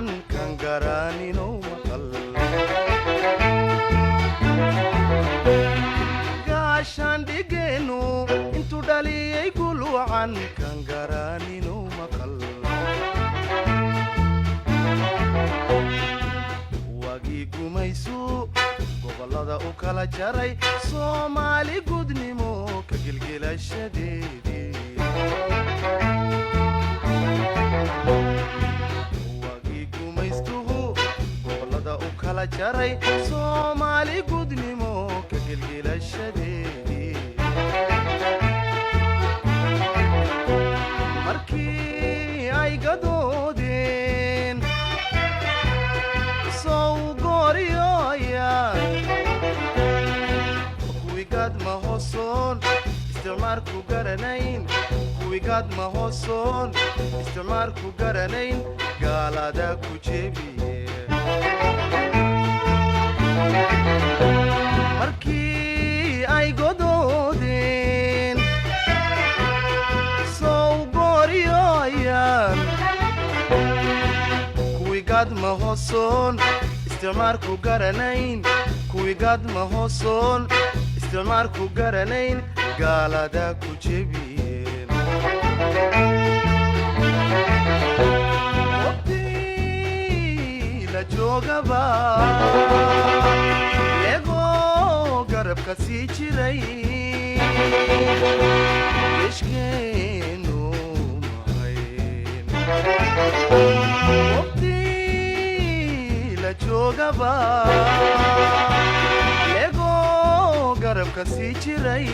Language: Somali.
wacan kan garanino maqal gaashaan dhigeenu intuu dhaliyay gul wacan kan garanino maqal wagii gumaysu gobolada u kala jaray Soomaali gudnimo ka gilgilashadeedii wagii gumaystuhu gobolada u kala jaray Soomaali gudnimo ka gilgilashadeedii markii ay gadoodeen soo gooriyooyaan kuwigaad ma hoosoon isticmaalku garanayn kuwigaad ma hoosoon isticmaalku garanayn gaalada ku jebiye markii ay godoodeen soo gooriyooyaan kuwigaad ma hoosoon isticmaalku garanayn kuwigaad ma hoosoon isticmaalku garanayn gaalada ku jebiyeen waqtii la joogaba legoo garabka sii jiray ishkeenu mahayn waqtii la joogaba legoo garabka sii jiray